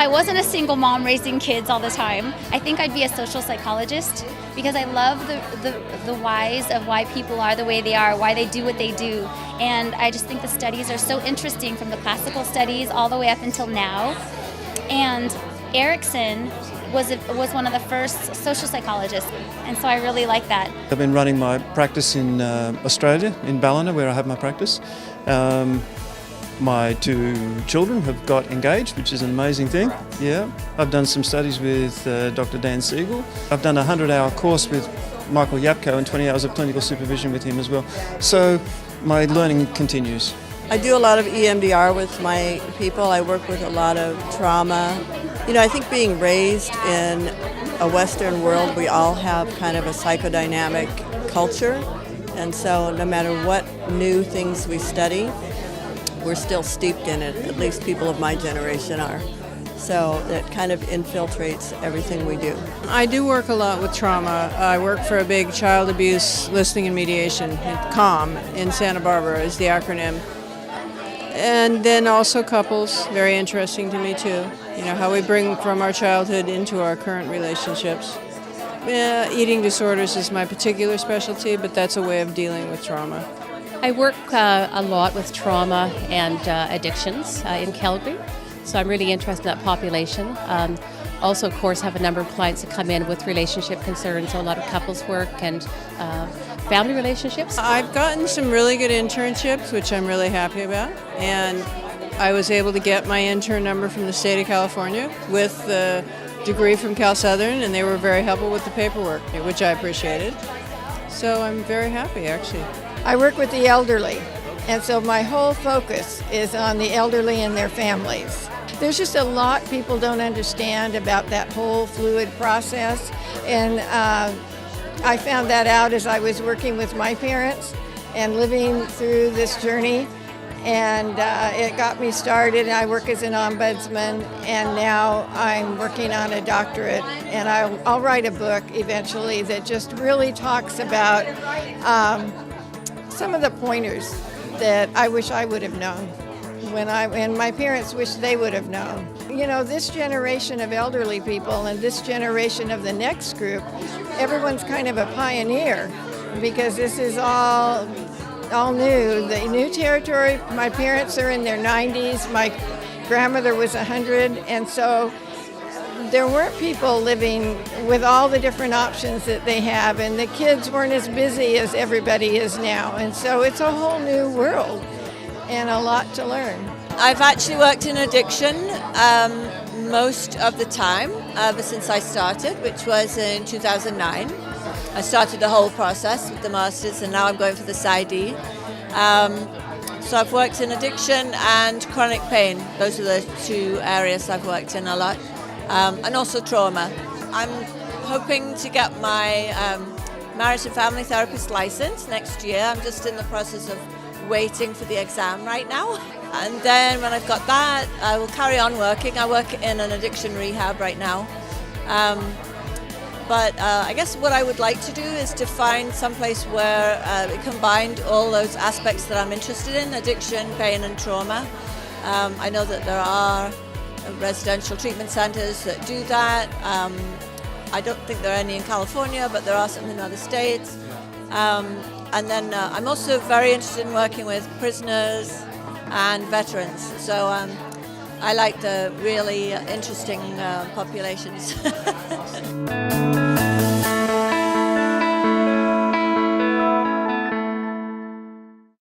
I wasn't a single mom raising kids all the time, I think I'd be a social psychologist, because I love the whys of why people are the way they are, why they do what they do. And I just think the studies are so interesting, from the classical studies all the way up until now. And Erickson was one of the first social psychologists, and so I really like that. I've been running my practice in Australia, in Ballina, where I have my practice. My 2 children have got engaged, which is an amazing thing. Yeah, I've done some studies with Dr. Dan Siegel. I've done a 100-hour course with Michael Yapko and 20 hours of clinical supervision with him as well. So my learning continues. I do a lot of EMDR with my people. I work with a lot of trauma. You know, I think being raised in a Western world, we all have kind of a psychodynamic culture. And so no matter what new things we study, we're still steeped in it. At least people of my generation are. So it kind of infiltrates everything we do. I do work a lot with trauma. I work for a big child abuse listening and mediation, CALM, in Santa Barbara is the acronym. And then also couples, very interesting to me too. You know, how we bring from our childhood into our current relationships. Eating disorders is my particular specialty, but that's a way of dealing with trauma. I work a lot with trauma and addictions in Calgary, so I'm really interested in that population. Also, of course, have a number of clients that come in with relationship concerns, so a lot of couples work and family relationships. I've gotten some really good internships, which I'm really happy about, and I was able to get my intern number from the state of California with the degree from CalSouthern, and they were very helpful with the paperwork, which I appreciated. So I'm very happy, actually. I work with the elderly, and so my whole focus is on the elderly and their families. There's just a lot people don't understand about that whole fluid process, and I found that out as I was working with my parents and living through this journey, and it got me started. I work as an ombudsman, and now I'm working on a doctorate, and I'll write a book eventually that just really talks about some of the pointers that I wish I would have known and my parents wish they would have known. You know, this generation of elderly people and this generation of the next group, everyone's kind of a pioneer, because this is all new. The new territory. My parents are in their 90s. My grandmother was 100, and so there weren't people living with all the different options that they have, and the kids weren't as busy as everybody is now, and so it's a whole new world and a lot to learn. I've actually worked in addiction most of the time ever since I started, which was in 2009. I started the whole process with the Masters, and now I'm going for the PsyD. So I've worked in addiction and chronic pain. Those are the 2 areas I've worked in a lot. And also trauma. I'm hoping to get my marriage and family therapist license next year. I'm just in the process of waiting for the exam right now. And then when I've got that, I will carry on working. I work in an addiction rehab right now. But I guess what I would like to do is to find someplace where it combined all those aspects that I'm interested in, addiction, pain and trauma. I know that there are residential treatment centers that do that. I don't think there are any in California, but there are some in other states. And then I'm also very interested in working with prisoners and veterans. So I like the really interesting populations.